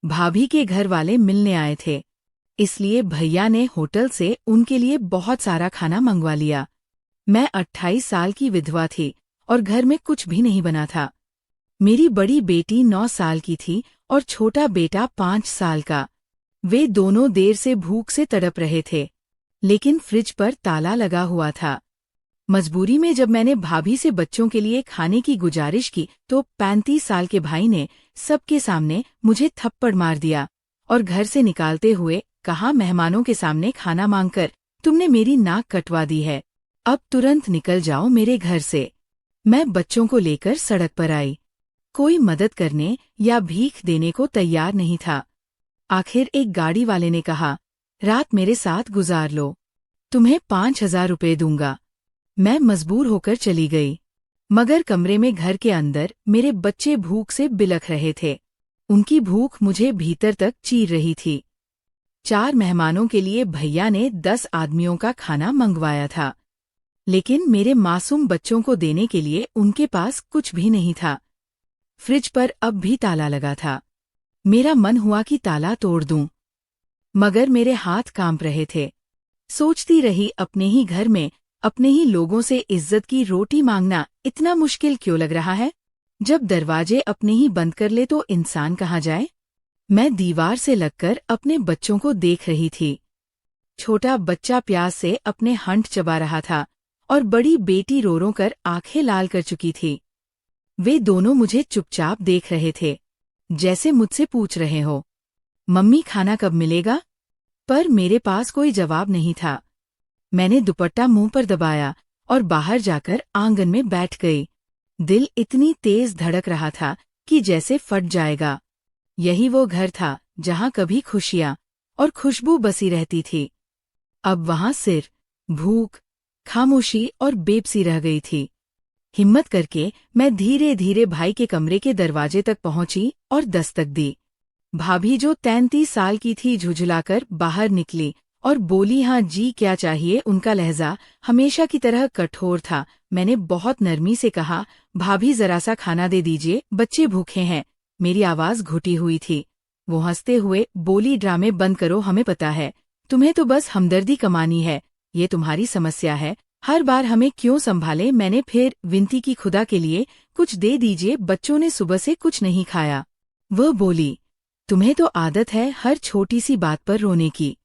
भाभी के घर वाले मिलने आए थे, इसलिए भैया ने होटल से उनके लिए बहुत सारा खाना मंगवा लिया। मैं 28 साल की विधवा थी और घर में कुछ भी नहीं बना था। मेरी बड़ी बेटी 9 साल की थी और छोटा बेटा 5 साल का। वे दोनों देर से भूख से तड़प रहे थे, लेकिन फ्रिज पर ताला लगा हुआ था। मजबूरी में जब मैंने भाभी से बच्चों के लिए खाने की गुजारिश की तो 35 साल के भाई ने सबके सामने मुझे थप्पड़ मार दिया और घर से निकालते हुए कहा, मेहमानों के सामने खाना मांगकर तुमने मेरी नाक कटवा दी है, अब तुरंत निकल जाओ मेरे घर से। मैं बच्चों को लेकर सड़क पर आई। कोई मदद करने या भीख देने को तैयार नहीं था। आखिर एक गाड़ी वाले ने कहा, रात मेरे साथ गुजार लो, तुम्हें 5,000 रुपये दूंगा। मैं मजबूर होकर चली गई, मगर कमरे में घर के अंदर मेरे बच्चे भूख से बिलख रहे थे। उनकी भूख मुझे भीतर तक चीर रही थी। 4 मेहमानों के लिए भैया ने 10 आदमियों का खाना मंगवाया था, लेकिन मेरे मासूम बच्चों को देने के लिए उनके पास कुछ भी नहीं था। फ्रिज पर अब भी ताला लगा था। मेरा मन हुआ कि ताला तोड़ दूं, मगर मेरे हाथ कांप रहे थे। सोचती रही, अपने ही घर में अपने ही लोगों से इज्जत की रोटी मांगना इतना मुश्किल क्यों लग रहा है? जब दरवाजे अपने ही बंद कर ले तो इंसान कहाँ जाए? मैं दीवार से लगकर अपने बच्चों को देख रही थी। छोटा बच्चा प्यास से अपने हंट चबा रहा था और बड़ी बेटी रो रो कर आंखें लाल कर चुकी थी। वे दोनों मुझे चुपचाप देख रहे थे, जैसे मुझसे पूछ रहे हो, मम्मी खाना कब मिलेगा? पर मेरे पास कोई जवाब नहीं था। मैंने दुपट्टा मुंह पर दबाया और बाहर जाकर आंगन में बैठ गई। दिल इतनी तेज धड़क रहा था कि जैसे फट जाएगा। यही वो घर था जहां कभी खुशियां और खुशबू बसी रहती थी। अब वहां सिर, भूख, खामोशी और बेबसी रह गई थी। हिम्मत करके मैं धीरे धीरे भाई के कमरे के दरवाजे तक पहुंची और दस्तक दी। भाभी जो 33 साल की थी झुझलाकर बाहर निकली और बोली, हाँ जी क्या चाहिए? उनका लहजा हमेशा की तरह कठोर था। मैंने बहुत नरमी से कहा, भाभी जरा सा खाना दे दीजिए, बच्चे भूखे हैं। मेरी आवाज घुटी हुई थी। वो हंसते हुए बोली, ड्रामे बंद करो, हमें पता है तुम्हें तो बस हमदर्दी कमानी है, ये तुम्हारी समस्या है, हर बार हमें क्यों संभाले? मैंने फिर विनती की, खुदा के लिए कुछ दे दीजिए, बच्चों ने सुबह से कुछ नहीं खाया। वह बोली, तुम्हें तो आदत है हर छोटी सी बात पर रोने की,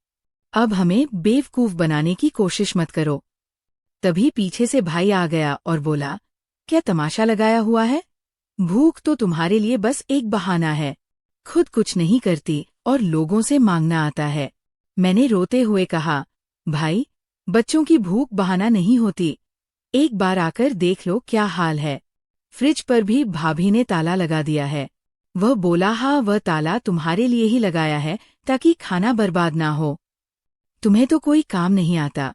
अब हमें बेवकूफ बनाने की कोशिश मत करो। तभी पीछे से भाई आ गया और बोला, क्या तमाशा लगाया हुआ है? भूख तो तुम्हारे लिए बस एक बहाना है, खुद कुछ नहीं करती और लोगों से मांगना आता है। मैंने रोते हुए कहा, भाई बच्चों की भूख बहाना नहीं होती, एक बार आकर देख लो क्या हाल है। फ्रिज पर भी भाभी ने ताला लगा दिया है। वह बोला, हाँ वह ताला तुम्हारे लिए ही लगाया है ताकि खाना बर्बाद ना हो। तुम्हें तो कोई काम नहीं आता,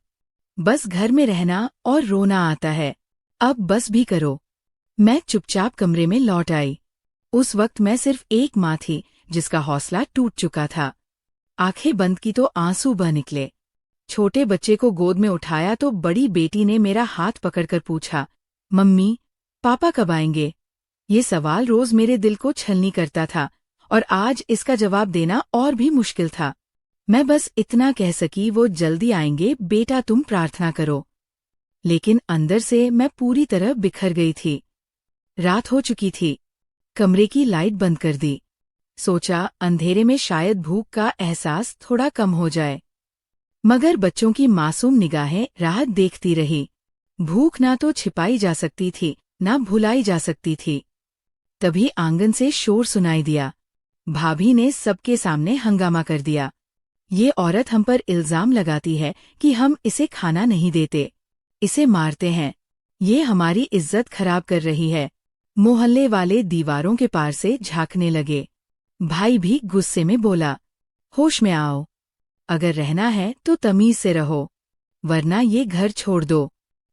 बस घर में रहना और रोना आता है, अब बस भी करो। मैं चुपचाप कमरे में लौट आई। उस वक्त मैं सिर्फ एक माँ थी जिसका हौसला टूट चुका था। आंखें बंद की तो आंसू बह निकले। छोटे बच्चे को गोद में उठाया तो बड़ी बेटी ने मेरा हाथ पकड़कर पूछा, मम्मी पापा कब आएंगे? ये सवाल रोज मेरे दिल को छलनी करता था और आज इसका जवाब देना और भी मुश्किल था। मैं बस इतना कह सकी, वो जल्दी आएंगे बेटा, तुम प्रार्थना करो। लेकिन अंदर से मैं पूरी तरह बिखर गई थी। रात हो चुकी थी। कमरे की लाइट बंद कर दी। सोचा अंधेरे में शायद भूख का एहसास थोड़ा कम हो जाए, मगर बच्चों की मासूम निगाहें राह देखती रही। भूख ना तो छिपाई जा सकती थी, ना भुलाई जा सकती थी। तभी आंगन से शोर सुनाई दिया। भाभी ने सबके सामने हंगामा कर दिया, ये औरत हम पर इल्जाम लगाती है कि हम इसे खाना नहीं देते, इसे मारते हैं, ये हमारी इज्जत खराब कर रही है। मोहल्ले वाले दीवारों के पार से झांकने लगे। भाई भी गुस्से में बोला, होश में आओ, अगर रहना है तो तमीज से रहो, वरना ये घर छोड़ दो।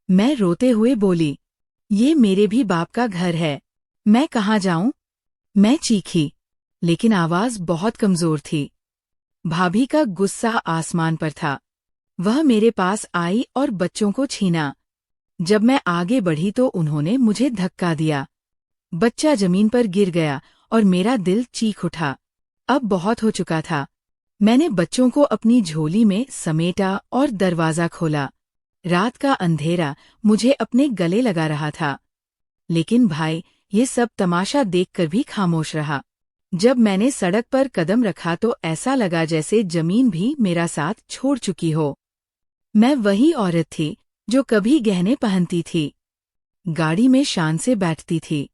मैं रोते हुए बोली, ये मेरे भी बाप का घर है, मैं कहाँ जाऊं? मैं चीखी, लेकिन आवाज बहुत कमजोर थी। भाभी का गुस्सा आसमान पर था। वह मेरे पास आई और बच्चों को छीना। जब मैं आगे बढ़ी तो उन्होंने मुझे धक्का दिया। बच्चा जमीन पर गिर गया और मेरा दिल चीख उठा। अब बहुत हो चुका था। मैंने बच्चों को अपनी झोली में समेटा और दरवाज़ा खोला। रात का अंधेरा मुझे अपने गले लगा रहा था। लेकिन भाई, ये सब तमाशा देखकर भी खामोश रहा। जब मैंने सड़क पर कदम रखा तो ऐसा लगा जैसे जमीन भी मेरा साथ छोड़ चुकी हो। मैं वही औरत थी जो कभी गहने पहनती थी, गाड़ी में शान से बैठती थी,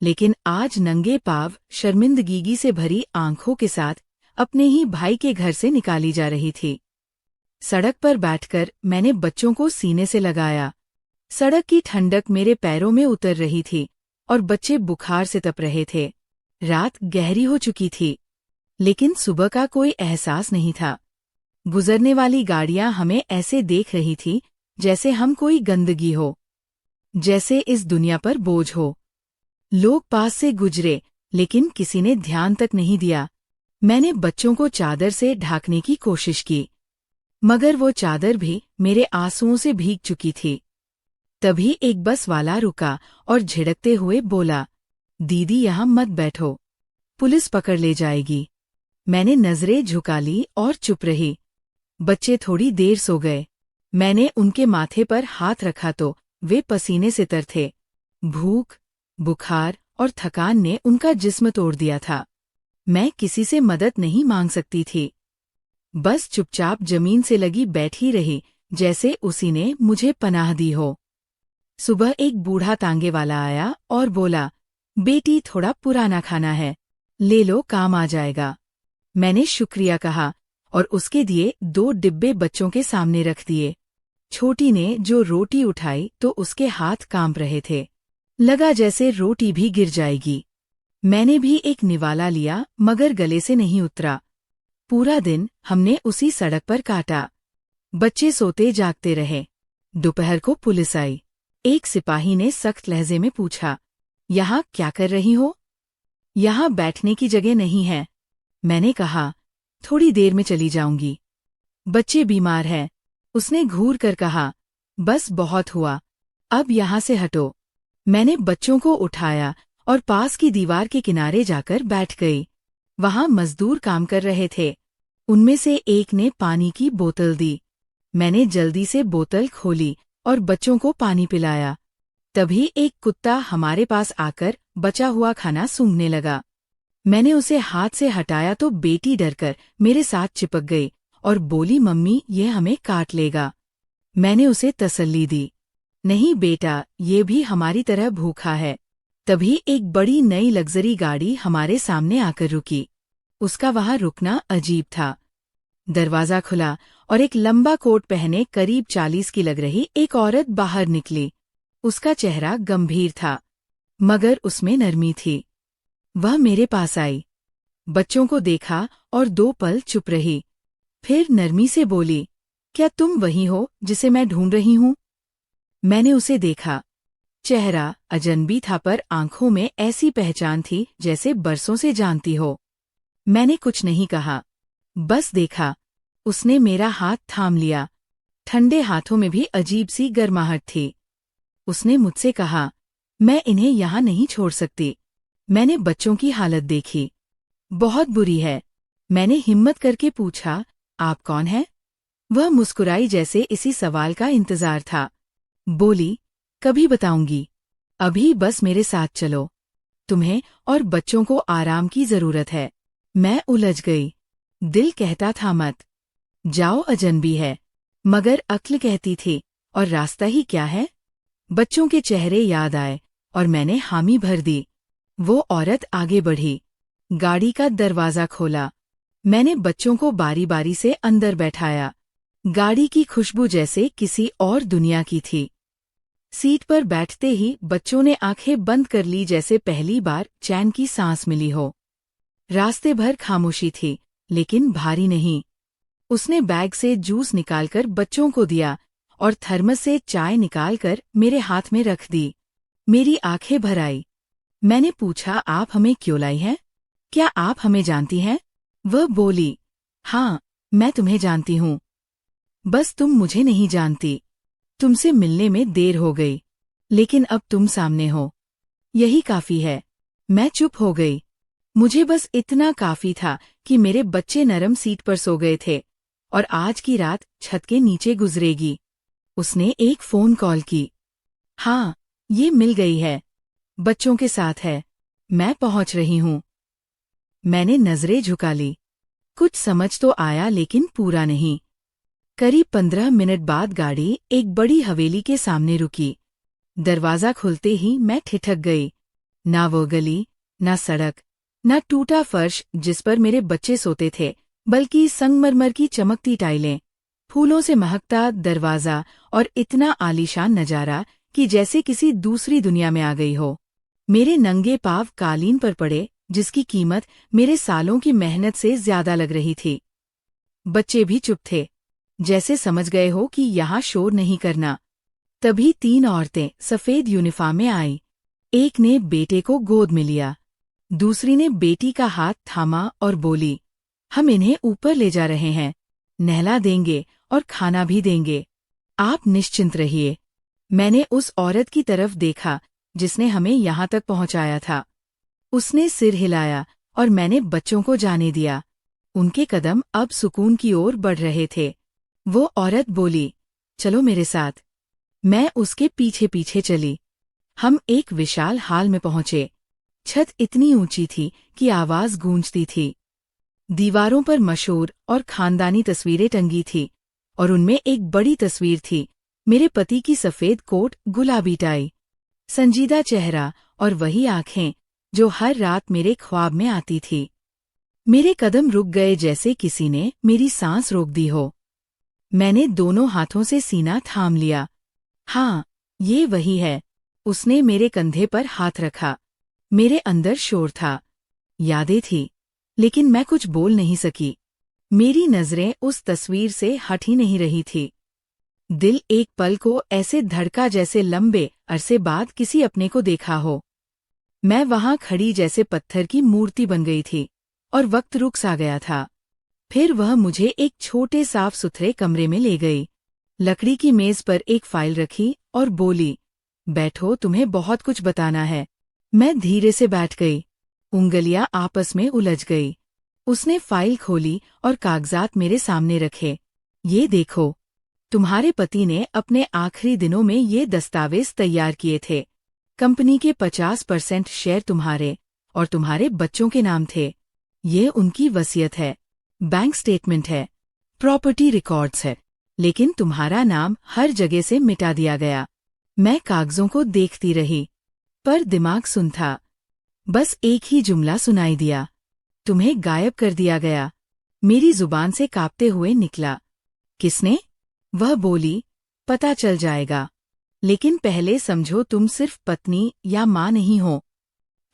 लेकिन आज नंगे पाँव शर्मिंदगी से भरी आंखों के साथ अपने ही भाई के घर से निकाली जा रही थी। सड़क पर बैठकर मैंने बच्चों को सीने से लगाया। सड़क की ठंडक मेरे पैरों में उतर रही थी और बच्चे बुखार से तप रहे थे। रात गहरी हो चुकी थी, लेकिन सुबह का कोई एहसास नहीं था। गुजरने वाली गाड़ियां हमें ऐसे देख रही थी जैसे हम कोई गंदगी हो, जैसे इस दुनिया पर बोझ हो। लोग पास से गुजरे, लेकिन किसी ने ध्यान तक नहीं दिया। मैंने बच्चों को चादर से ढांकने की कोशिश की, मगर वो चादर भी मेरे आंसुओं से भीग चुकी थी। तभी एक बस वाला रुका और झिड़कते हुए बोला, दीदी यहाँ मत बैठो, पुलिस पकड़ ले जाएगी। मैंने नजरें झुका ली और चुप रही। बच्चे थोड़ी देर सो गए। मैंने उनके माथे पर हाथ रखा तो वे पसीने से तर थे। भूख, बुखार और थकान ने उनका जिस्म तोड़ दिया था। मैं किसी से मदद नहीं मांग सकती थी, बस चुपचाप जमीन से लगी बैठी रही, जैसे उसी ने मुझे पनाह दी हो। सुबह एक बूढ़ा तांगे वाला आया और बोला, बेटी थोड़ा पुराना खाना है, ले लो, काम आ जाएगा। मैंने शुक्रिया कहा और उसके दिए 2 डिब्बे बच्चों के सामने रख दिए। छोटी ने जो रोटी उठाई तो उसके हाथ कांप रहे थे, लगा जैसे रोटी भी गिर जाएगी। मैंने भी एक निवाला लिया, मगर गले से नहीं उतरा। पूरा दिन हमने उसी सड़क पर काटा। बच्चे सोते जागते रहे। दोपहर को पुलिस आई। एक सिपाही ने सख्त लहजे में पूछा, यहाँ क्या कर रही हो? यहाँ बैठने की जगह नहीं है। मैंने कहा, थोड़ी देर में चली जाऊंगी, बच्चे बीमार हैं। उसने घूर कर कहा, बस बहुत हुआ, अब यहाँ से हटो। मैंने बच्चों को उठाया और पास की दीवार के किनारे जाकर बैठ गई। वहां मजदूर काम कर रहे थे। उनमें से एक ने पानी की बोतल दी। मैंने जल्दी से बोतल खोली और बच्चों को पानी पिलाया। तभी एक कुत्ता हमारे पास आकर बचा हुआ खाना सूंघने लगा। मैंने उसे हाथ से हटाया तो बेटी डरकर मेरे साथ चिपक गई और बोली, मम्मी ये हमें काट लेगा। मैंने उसे तसल्ली दी, नहीं बेटा, ये भी हमारी तरह भूखा है। तभी एक बड़ी नई लग्जरी गाड़ी हमारे सामने आकर रुकी। उसका वहां रुकना अजीब था। दरवाजा खुला और एक लंबा कोट पहने करीब 40 की लग रही एक औरत बाहर निकली। उसका चेहरा गंभीर था, मगर उसमें नरमी थी। वह मेरे पास आई, बच्चों को देखा और 2 पल चुप रही। फिर नरमी से बोली, क्या तुम वही हो जिसे मैं ढूंढ रही हूं? मैंने उसे देखा। चेहरा अजनबी था, पर आंखों में ऐसी पहचान थी जैसे बरसों से जानती हो। मैंने कुछ नहीं कहा, बस देखा। उसने मेरा हाथ थाम लिया। ठंडे हाथों में भी अजीब सी गर्माहट थी। उसने मुझसे कहा, मैं इन्हें यहाँ नहीं छोड़ सकती। मैंने बच्चों की हालत देखी, बहुत बुरी है। मैंने हिम्मत करके पूछा, आप कौन हैं? वह मुस्कुराई जैसे इसी सवाल का इंतजार था। बोली, कभी बताऊंगी, अभी बस मेरे साथ चलो। तुम्हें और बच्चों को आराम की जरूरत है। मैं उलझ गई। दिल कहता था मत जाओ, अजनबी है, मगर अक्ल कहती थी, और रास्ता ही क्या है? बच्चों के चेहरे याद आए और मैंने हामी भर दी। वो औरत आगे बढ़ी, गाड़ी का दरवाजा खोला। मैंने बच्चों को बारी बारी से अंदर बैठाया। गाड़ी की खुशबू जैसे किसी और दुनिया की थी। सीट पर बैठते ही बच्चों ने आंखें बंद कर ली, जैसे पहली बार चैन की सांस मिली हो। रास्ते भर खामोशी थी, लेकिन भारी नहीं। उसने बैग से जूस निकालकर बच्चों को दिया और थर्मस से चाय निकालकर मेरे हाथ में रख दी। मेरी आंखें भर आई। मैंने पूछा, आप हमें क्यों लाई हैं? क्या आप हमें जानती हैं? वह बोली, हाँ, मैं तुम्हें जानती हूँ, बस तुम मुझे नहीं जानती। तुमसे मिलने में देर हो गई, लेकिन अब तुम सामने हो, यही काफी है। मैं चुप हो गई। मुझे बस इतना काफी था कि मेरे बच्चे नरम सीट पर सो गए थे और आज की रात छत के नीचे गुजरेगी। उसने एक फोन कॉल की। हाँ, ये मिल गई है। बच्चों के साथ है। मैं पहुंच रही हूँ। मैंने नजरें झुका ली। कुछ समझ तो आया लेकिन पूरा नहीं। करीब 15 मिनट बाद गाड़ी एक बड़ी हवेली के सामने रुकी। दरवाजा खुलते ही मैं ठिठक गई। ना वो गली, ना सड़क, ना टूटा फर्श जिस पर मेरे बच्चे सोते थे, बल्कि संगमरमर की चमकती टाइलें, फूलों से महकता दरवाजा और इतना आलीशान नजारा कि जैसे किसी दूसरी दुनिया में आ गई हो। मेरे नंगे पांव कालीन पर पड़े, जिसकी कीमत मेरे सालों की मेहनत से ज्यादा लग रही थी। बच्चे भी चुप थे, जैसे समझ गए हो कि यहाँ शोर नहीं करना। तभी 3 औरतें सफेद यूनिफॉर्म में आईं। एक ने बेटे को गोद में लिया, दूसरी ने बेटी का हाथ थामा और बोली, हम इन्हें ऊपर ले जा रहे हैं, नहला देंगे और खाना भी देंगे। आप निश्चिंत रहिए। मैंने उस औरत की तरफ देखा जिसने हमें यहाँ तक पहुँचाया था। उसने सिर हिलाया और मैंने बच्चों को जाने दिया। उनके कदम अब सुकून की ओर बढ़ रहे थे। वो औरत बोली, चलो मेरे साथ। मैं उसके पीछे पीछे चली। हम एक विशाल हाल में पहुंचे। छत इतनी ऊंची थी कि आवाज गूंजती थी। दीवारों पर मशहूर और खानदानी तस्वीरें टंगी थी और उनमें एक बड़ी तस्वीर थी, मेरे पति की सफेद कोट, गुलाबी टाई, संजीदा चेहरा और वही आंखें जो हर रात मेरे ख्वाब में आती थी। मेरे कदम रुक गए जैसे किसी ने मेरी सांस रोक दी हो। मैंने दोनों हाथों से सीना थाम लिया। हाँ, ये वही है। उसने मेरे कंधे पर हाथ रखा। मेरे अंदर शोर था, यादें थी, लेकिन मैं कुछ बोल नहीं सकी। मेरी नजरें उस तस्वीर से हट ही नहीं रही थी। दिल एक पल को ऐसे धड़का जैसे लंबे अरसे बाद किसी अपने को देखा हो। मैं वहां खड़ी जैसे पत्थर की मूर्ति बन गई थी और वक्त रुक सा गया था। फिर वह मुझे एक छोटे साफ सुथरे कमरे में ले गई। लकड़ी की मेज पर एक फाइल रखी और बोली, बैठो, तुम्हें बहुत कुछ बताना है। मैं धीरे से बैठ गई। उंगलियां आपस में उलझ गई। उसने फाइल खोली और कागजात मेरे सामने रखे। ये देखो, तुम्हारे पति ने अपने आखिरी दिनों में ये दस्तावेज तैयार किए थे। कंपनी के 50% शेयर तुम्हारे और तुम्हारे बच्चों के नाम थे। ये उनकी वसीयत है, बैंक स्टेटमेंट है, प्रॉपर्टी रिकॉर्ड्स है, लेकिन तुम्हारा नाम हर जगह से मिटा दिया गया। मैं कागजों को देखती रही, पर दिमाग सुन था। बस एक ही जुमला सुनाई दिया, तुम्हें गायब कर दिया गया। मेरी जुबान से कांपते हुए निकला, किसने? वह बोली, पता चल जाएगा, लेकिन पहले समझो तुम सिर्फ पत्नी या माँ नहीं हो,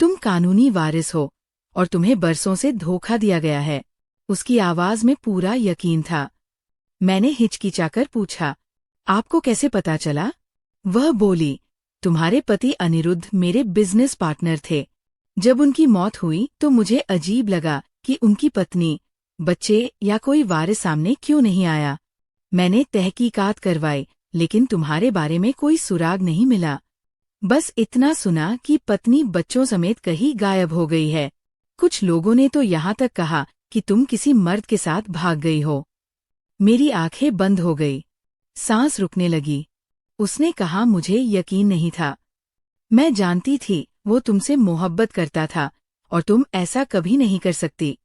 तुम कानूनी वारिस हो और तुम्हें बरसों से धोखा दिया गया है। उसकी आवाज में पूरा यकीन था। मैंने हिचकिचाकर पूछा, आपको कैसे पता चला? वह बोली, तुम्हारे पति अनिरुद्ध मेरे बिजनेस पार्टनर थे। जब उनकी मौत हुई तो मुझे अजीब लगा कि उनकी पत्नी, बच्चे या कोई वारिस सामने क्यों नहीं आया। मैंने तहकीकात करवाई, लेकिन तुम्हारे बारे में कोई सुराग नहीं मिला। बस इतना सुना कि पत्नी बच्चों समेत कहीं गायब हो गई है। कुछ लोगों ने तो यहाँ तक कहा कि तुम किसी मर्द के साथ भाग गई हो। मेरी आंखें बंद हो गई, सांस रुकने लगी। उसने कहा, मुझे यकीन नहीं था। मैं जानती थी वो तुमसे मोहब्बत करता था और तुम ऐसा कभी नहीं कर सकती।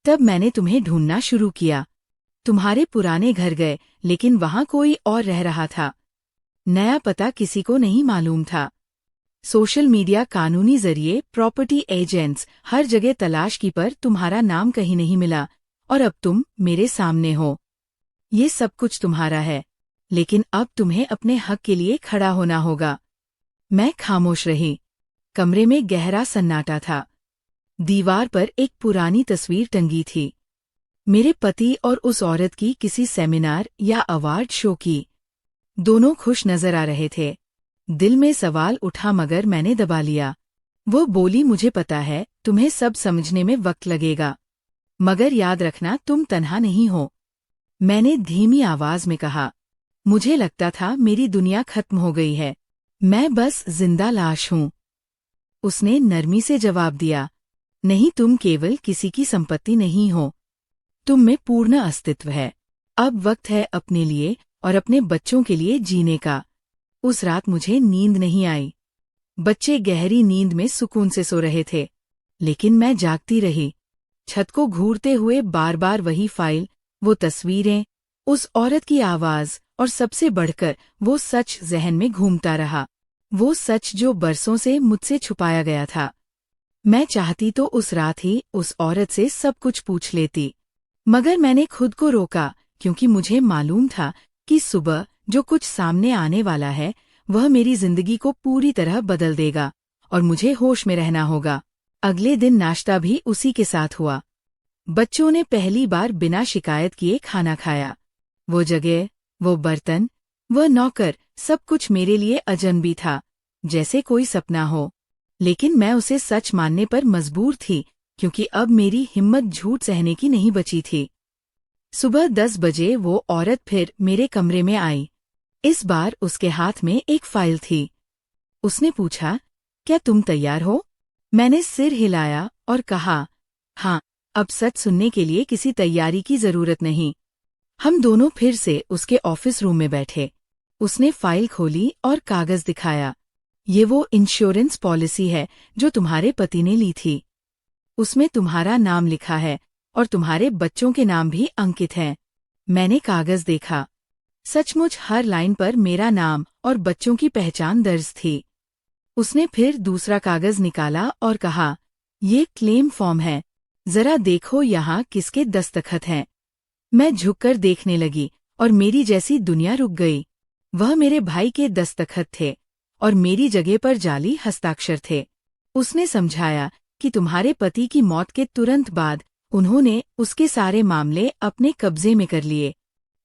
तब मैंने तुम्हें ढूंढना शुरू किया। तुम्हारे पुराने घर गए, लेकिन वहां कोई और रह रहा था। नया पता किसी को नहीं मालूम था। सोशल मीडिया, कानूनी जरिए, प्रॉपर्टी एजेंट्स, हर जगह तलाश की, पर तुम्हारा नाम कहीं नहीं मिला। और अब तुम मेरे सामने हो। ये सब कुछ तुम्हारा है, लेकिन अब तुम्हें अपने हक के लिए खड़ा होना होगा। मैं खामोश रही। कमरे में गहरा सन्नाटा था। दीवार पर एक पुरानी तस्वीर टंगी थी, मेरे पति और उस औरत की, किसी सेमिनार या अवार्ड शो की। दोनों खुश नजर आ रहे थे। दिल में सवाल उठा मगर मैंने दबा लिया। वो बोली, मुझे पता है तुम्हें सब समझने में वक्त लगेगा, मगर याद रखना तुम तन्हा नहीं हो। मैंने धीमी आवाज में कहा, मुझे लगता था मेरी दुनिया खत्म हो गई है, मैं बस जिंदा लाश हूं। उसने नरमी से जवाब दिया, नहीं, तुम केवल किसी की संपत्ति नहीं हो, तुम में पूर्ण अस्तित्व है। अब वक्त है अपने लिए और अपने बच्चों के लिए जीने का। उस रात मुझे नींद नहीं आई। बच्चे गहरी नींद में सुकून से सो रहे थे, लेकिन मैं जागती रही। छत को घूरते हुए बार बार वही फाइल, वो तस्वीरें, उस औरत की आवाज और सबसे बढ़कर वो सच जहन में घूमता रहा। वो सच जो बरसों से मुझसे छुपाया गया था। मैं चाहती तो उस रात ही उस औरत से सब कुछ पूछ लेती, मगर मैंने खुद को रोका, क्योंकि मुझे मालूम था कि सुबह जो कुछ सामने आने वाला है वह मेरी जिंदगी को पूरी तरह बदल देगा और मुझे होश में रहना होगा। अगले दिन नाश्ता भी उसी के साथ हुआ। बच्चों ने पहली बार बिना शिकायत किए खाना खाया। वो जगह, वो बर्तन, वह नौकर, सब कुछ मेरे लिए अजनबी था, जैसे कोई सपना हो। लेकिन मैं उसे सच मानने पर मजबूर थी, क्योंकि अब मेरी हिम्मत झूठ सहने की नहीं बची थी। सुबह 10 बजे वो औरत फिर मेरे कमरे में आई। इस बार उसके हाथ में एक फाइल थी। उसने पूछा, क्या तुम तैयार हो? मैंने सिर हिलाया और कहा, हाँ, अब सच सुनने के लिए किसी तैयारी की जरूरत नहीं। हम दोनों फिर से उसके ऑफिस रूम में बैठे। उसने फाइल खोली और कागज दिखाया। ये वो इंश्योरेंस पॉलिसी है जो तुम्हारे पति ने ली थी। उसमें तुम्हारा नाम लिखा है और तुम्हारे बच्चों के नाम भी अंकित हैं। मैंने कागज देखा। सचमुच हर लाइन पर मेरा नाम और बच्चों की पहचान दर्ज थी। उसने फिर दूसरा कागज निकाला और कहा, ये क्लेम फॉर्म है, जरा देखो यहाँ किसके दस्तखत हैं। मैं झुककर देखने लगी और मेरी जैसी दुनिया रुक गई। वह मेरे भाई के दस्तखत थे और मेरी जगह पर जाली हस्ताक्षर थे। उसने समझाया कि तुम्हारे पति की मौत के तुरंत बाद उन्होंने उसके सारे मामले अपने कब्जे में कर लिए,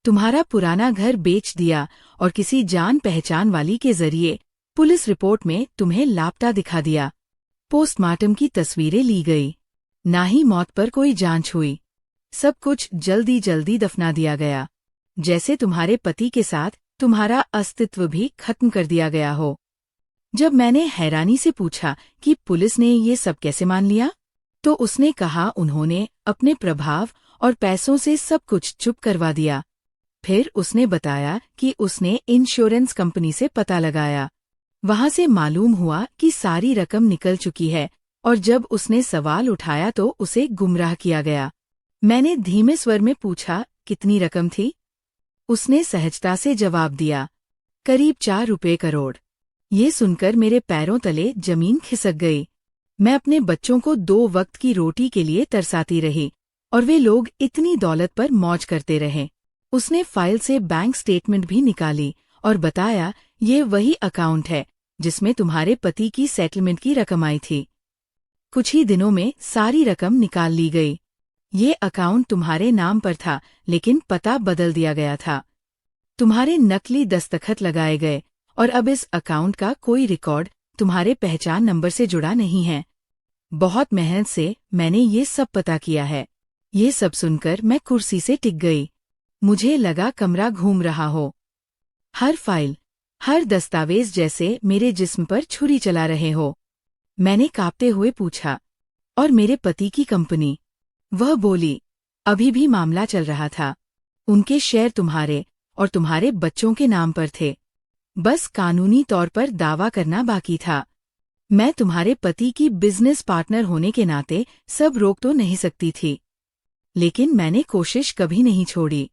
तुम्हारा पुराना घर बेच दिया और किसी जान पहचान वाली के जरिए पुलिस रिपोर्ट में तुम्हें लापता दिखा दिया। पोस्टमार्टम की तस्वीरें ली गई, ना ही मौत पर कोई जांच हुई। सब कुछ जल्दी जल्दी दफना दिया गया, जैसे तुम्हारे पति के साथ तुम्हारा अस्तित्व भी खत्म कर दिया गया हो। जब मैंने हैरानी से पूछा कि पुलिस ने ये सब कैसे मान लिया, तो उसने कहा उन्होंने अपने प्रभाव और पैसों से सब कुछ चुप करवा दिया। फिर उसने बताया कि उसने इंश्योरेंस कंपनी से पता लगाया। वहां से मालूम हुआ कि सारी रकम निकल चुकी है और जब उसने सवाल उठाया तो उसे गुमराह किया गया। मैंने धीमे स्वर में पूछा, कितनी रकम थी? उसने सहजता से जवाब दिया, करीब 4 रुपए करोड़। ये सुनकर मेरे पैरों तले जमीन खिसक गई। मैं अपने बच्चों को 2 वक्त की रोटी के लिए तरसाती रही और वे लोग इतनी दौलत पर मौज करते रहे। उसने फाइल से बैंक स्टेटमेंट भी निकाली और बताया, ये वही अकाउंट है जिसमें तुम्हारे पति की सेटलमेंट की रकम आई थी। कुछ ही दिनों में सारी रकम निकाल ली गई। ये अकाउंट तुम्हारे नाम पर था, लेकिन पता बदल दिया गया था। तुम्हारे नकली दस्तखत लगाए गए और अब इस अकाउंट का कोई रिकॉर्ड तुम्हारे पहचान नंबर से जुड़ा नहीं है। बहुत मेहनत से मैंने ये सब पता किया है। ये सब सुनकर मैं कुर्सी से टिक गई। मुझे लगा कमरा घूम रहा हो। हर फाइल, हर दस्तावेज जैसे मेरे जिस्म पर छुरी चला रहे हो। मैंने कांपते हुए पूछा, और मेरे पति की कंपनी? वह बोली, अभी भी मामला चल रहा था। उनके शेयर तुम्हारे और तुम्हारे बच्चों के नाम पर थे। बस कानूनी तौर पर दावा करना बाकी था। मैं तुम्हारे पति की बिजनेस पार्टनर होने के नाते सब रोक तो नहीं सकती थी, लेकिन मैंने कोशिश कभी नहीं छोड़ी।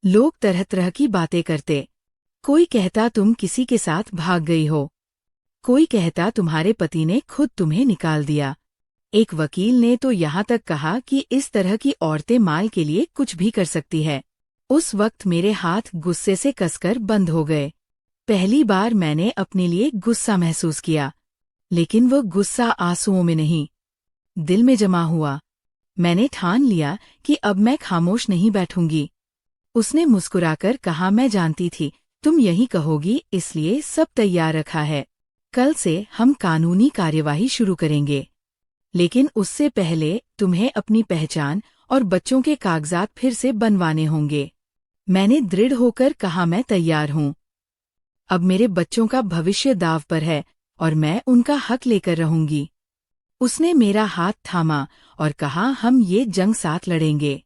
लोग तरह तरह की बातें करते। कोई कहता तुम किसी के साथ भाग गई हो, कोई कहता तुम्हारे पति ने खुद तुम्हें निकाल दिया। एक वकील ने तो यहाँ तक कहा कि इस तरह की औरतें माल के लिए कुछ भी कर सकती है। उस वक्त मेरे हाथ गुस्से से कसकर बंद हो गए। पहली बार मैंने अपने लिए गुस्सा महसूस किया, लेकिन वो गुस्सा आंसुओं में नहीं, दिल में जमा हुआ। मैंने ठान लिया कि अब मैं खामोश नहीं बैठूंगी। उसने मुस्कुराकर कहा, मैं जानती थी तुम यही कहोगी, इसलिए सब तैयार रखा है। कल से हम कानूनी कार्यवाही शुरू करेंगे, लेकिन उससे पहले तुम्हें अपनी पहचान और बच्चों के कागजात फिर से बनवाने होंगे। मैंने दृढ़ होकर कहा, मैं तैयार हूँ। अब मेरे बच्चों का भविष्य दाव पर है और मैं उनका हक लेकर रहूंगी। उसने मेरा हाथ थामा और कहा, हम ये जंग साथ लड़ेंगे।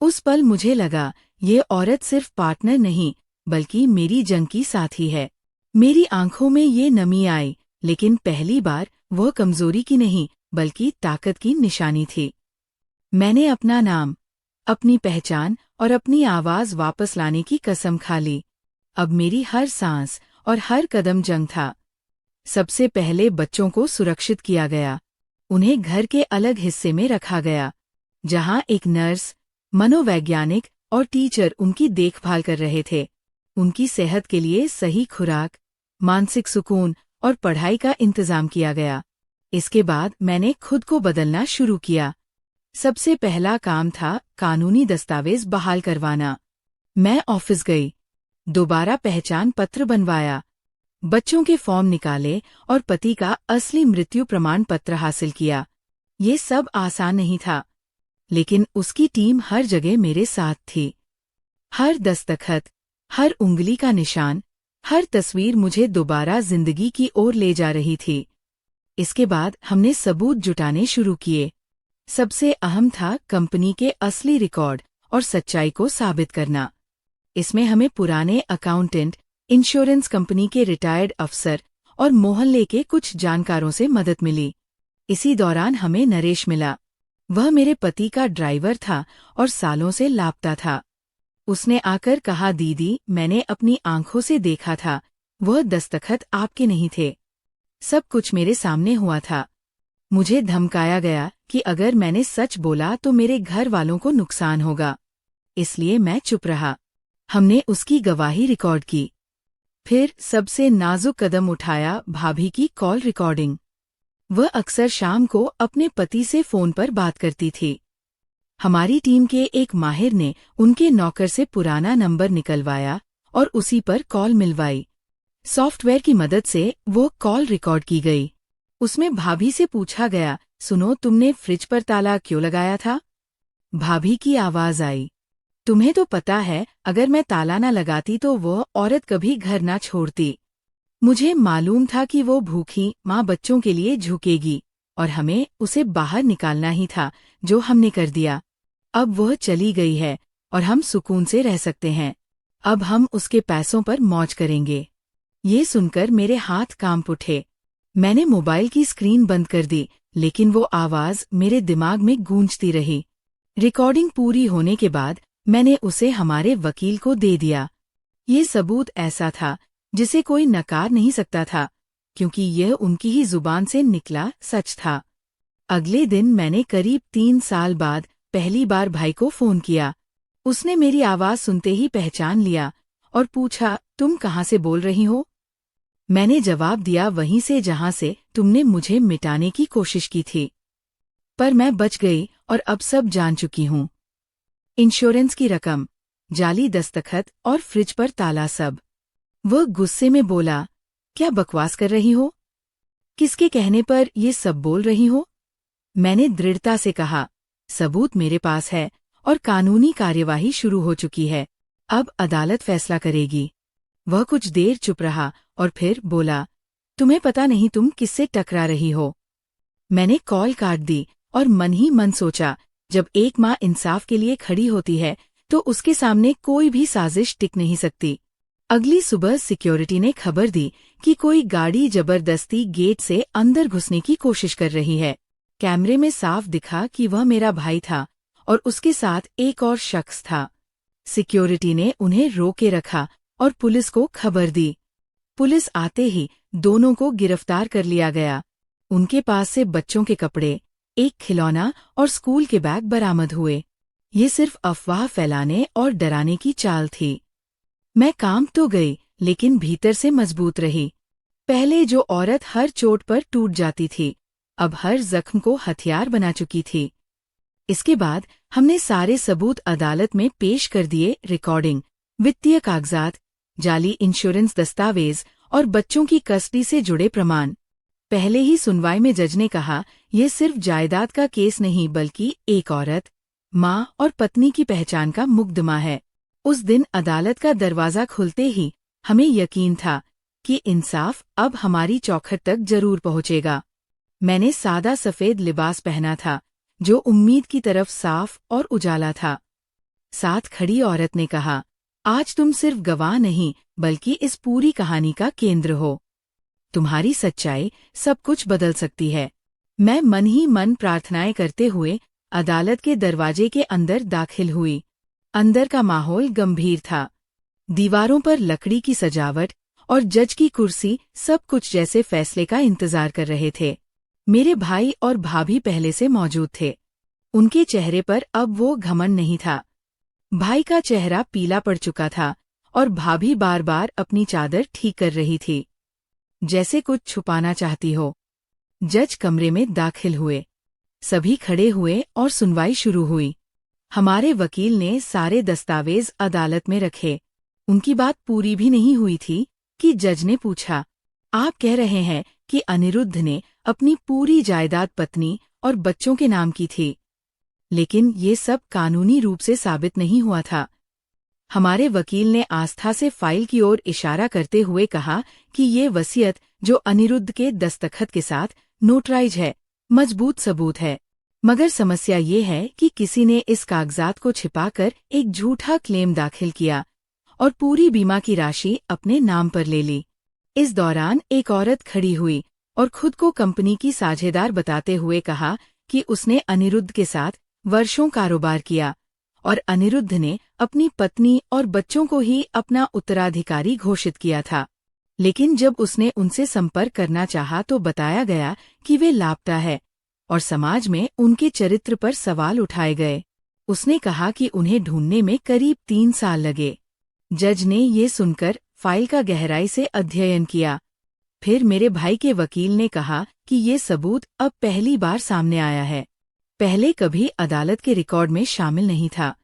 उस पल मुझे लगा ये औरत सिर्फ पार्टनर नहीं बल्कि मेरी जंग की साथी है। मेरी आंखों में ये नमी आई, लेकिन पहली बार वह कमजोरी की नहीं बल्कि ताकत की निशानी थी। मैंने अपना नाम, अपनी पहचान और अपनी आवाज वापस लाने की कसम खा ली। अब मेरी हर सांस और हर कदम जंग था। सबसे पहले बच्चों को सुरक्षित किया गया। उन्हें घर के अलग हिस्से में रखा गया, जहां एक नर्स, मनोवैज्ञानिक और टीचर उनकी देखभाल कर रहे थे। उनकी सेहत के लिए सही खुराक, मानसिक सुकून और पढ़ाई का इंतजाम किया गया। इसके बाद मैंने खुद को बदलना शुरू किया। सबसे पहला काम था कानूनी दस्तावेज बहाल करवाना। मैं ऑफिस गई, दोबारा पहचान पत्र बनवाया, बच्चों के फॉर्म निकाले और पति का असली मृत्यु प्रमाण पत्र हासिल किया। ये सब आसान नहीं था, लेकिन उसकी टीम हर जगह मेरे साथ थी। हर दस्तखत, हर उंगली का निशान, हर तस्वीर मुझे दोबारा जिंदगी की ओर ले जा रही थी। इसके बाद हमने सबूत जुटाने शुरू किए। सबसे अहम था कंपनी के असली रिकॉर्ड और सच्चाई को साबित करना। इसमें हमें पुराने अकाउंटेंट, इंश्योरेंस कंपनी के रिटायर्ड अफसर और मोहल्ले के कुछ जानकारों से मदद मिली। इसी दौरान हमें नरेश मिला। वह मेरे पति का ड्राइवर था और सालों से लापता था। उसने आकर कहा, दीदी, मैंने अपनी आंखों से देखा था, वह दस्तखत आपके नहीं थे। सब कुछ मेरे सामने हुआ था। मुझे धमकाया गया कि अगर मैंने सच बोला तो मेरे घर वालों को नुकसान होगा, इसलिए मैं चुप रहा। हमने उसकी गवाही रिकॉर्ड की। फिर सबसे नाजुक कदम उठाया, भाभी की कॉल रिकॉर्डिंग। वह अक्सर शाम को अपने पति से फोन पर बात करती थी। हमारी टीम के एक माहिर ने उनके नौकर से पुराना नंबर निकलवाया और उसी पर कॉल मिलवाई। सॉफ्टवेयर की मदद से वो कॉल रिकॉर्ड की गई। उसमें भाभी से पूछा गया, सुनो, तुमने फ्रिज पर ताला क्यों लगाया था? भाभी की आवाज आई, तुम्हें तो पता है, अगर मैं ताला न लगाती तो वो औरत कभी घर न छोड़ती। मुझे मालूम था कि वो भूखी माँ बच्चों के लिए झुकेगी और हमें उसे बाहर निकालना ही था, जो हमने कर दिया। अब वह चली गई है और हम सुकून से रह सकते हैं। अब हम उसके पैसों पर मौज करेंगे। ये सुनकर मेरे हाथ कांप उठे। मैंने मोबाइल की स्क्रीन बंद कर दी, लेकिन वो आवाज मेरे दिमाग में गूंजती रही। रिकॉर्डिंग पूरी होने के बाद मैंने उसे हमारे वकील को दे दिया। ये सबूत ऐसा था जिसे कोई नकार नहीं सकता था, क्योंकि यह उनकी ही जुबान से निकला सच था। अगले दिन मैंने करीब 3 साल बाद पहली बार भाई को फोन किया। उसने मेरी आवाज सुनते ही पहचान लिया और पूछा, तुम कहाँ से बोल रही हो? मैंने जवाब दिया, वहीं से जहां से तुमने मुझे मिटाने की कोशिश की थी। पर मैं बच गई और अब सब जान चुकी हूँ। इंश्योरेंस की रकम, जाली दस्तखत और फ्रिज पर ताला, सब। वह गुस्से में बोला, क्या बकवास कर रही हो? किसके कहने पर ये सब बोल रही हो? मैंने दृढ़ता से कहा, सबूत मेरे पास है और कानूनी कार्यवाही शुरू हो चुकी है। अब अदालत फैसला करेगी। वह कुछ देर चुप रहा और फिर बोला, तुम्हें पता नहीं तुम किससे टकरा रही हो? मैंने कॉल काट दी और मन ही मन सोचा, जब एक माँ इंसाफ के लिए खड़ी होती है तो उसके सामने कोई भी साजिश टिक नहीं सकती। अगली सुबह सिक्योरिटी ने खबर दी कि कोई गाड़ी जबरदस्ती गेट से अंदर घुसने की कोशिश कर रही है। कैमरे में साफ दिखा कि वह मेरा भाई था और उसके साथ एक और शख्स था। सिक्योरिटी ने उन्हें रोके रखा और पुलिस को खबर दी। पुलिस आते ही दोनों को गिरफ्तार कर लिया गया। उनके पास से बच्चों के कपड़े, एक खिलौना और स्कूल के बैग बरामद हुए। ये सिर्फ अफवाह फैलाने और डराने की चाल थी। मैं कांप तो गई, लेकिन भीतर से मजबूत रही। पहले जो औरत हर चोट पर टूट जाती थी, अब हर जख्म को हथियार बना चुकी थी। इसके बाद हमने सारे सबूत अदालत में पेश कर दिए, रिकॉर्डिंग, वित्तीय कागजात, जाली इंश्योरेंस दस्तावेज और बच्चों की कस्टडी से जुड़े प्रमाण। पहले ही सुनवाई में जज ने कहा, यह सिर्फ जायदाद का केस नहीं बल्कि एक औरत, माँ और पत्नी की पहचान का मुकदमा है। उस दिन अदालत का दरवाजा खुलते ही हमें यकीन था कि इंसाफ अब हमारी चौखट तक जरूर पहुंचेगा। मैंने सादा सफेद लिबास पहना था, जो उम्मीद की तरफ साफ और उजाला था। साथ खड़ी औरत ने कहा, आज तुम सिर्फ गवाह नहीं बल्कि इस पूरी कहानी का केंद्र हो। तुम्हारी सच्चाई सब कुछ बदल सकती है। मैं मन ही मन प्रार्थनाएं करते हुए अदालत के दरवाजे के अंदर दाखिल हुई। अंदर का माहौल गंभीर था। दीवारों पर लकड़ी की सजावट और जज की कुर्सी सब कुछ जैसे फैसले का इंतजार कर रहे थे। मेरे भाई और भाभी पहले से मौजूद थे। उनके चेहरे पर अब वो घमंड नहीं था। भाई का चेहरा पीला पड़ चुका था और भाभी बार बार अपनी चादर ठीक कर रही थी, जैसे कुछ छुपाना चाहती हो। जज कमरे में दाखिल हुए। सभी खड़े हुए और सुनवाई शुरू हुई। हमारे वकील ने सारे दस्तावेज अदालत में रखे। उनकी बात पूरी भी नहीं हुई थी कि जज ने पूछा, आप कह रहे हैं कि अनिरुद्ध ने अपनी पूरी जायदाद पत्नी और बच्चों के नाम की थी, लेकिन ये सब कानूनी रूप से साबित नहीं हुआ था। हमारे वकील ने आस्था से फाइल की ओर इशारा करते हुए कहा कि ये वसीयत जो अनिरुद्ध के दस्तखत के साथ नोटराइज है, मजबूत सबूत है। मगर समस्या ये है कि किसी ने इस कागजात को छिपाकर एक झूठा क्लेम दाखिल किया और पूरी बीमा की राशि अपने नाम पर ले ली। इस दौरान एक औरत खड़ी हुई और खुद को कंपनी की साझेदार बताते हुए कहा कि उसने अनिरुद्ध के साथ वर्षों कारोबार किया और अनिरुद्ध ने अपनी पत्नी और बच्चों को ही अपना उत्तराधिकारी घोषित किया था। लेकिन जब उसने उनसे संपर्क करना चाहा तो बताया गया कि वे लापता है और समाज में उनके चरित्र पर सवाल उठाए गए। उसने कहा कि उन्हें ढूंढने में करीब 3 साल लगे। जज ने ये सुनकर फाइल का गहराई से अध्ययन किया। फिर मेरे भाई के वकील ने कहा कि ये सबूत अब पहली बार सामने आया है, पहले कभी अदालत के रिकॉर्ड में शामिल नहीं था।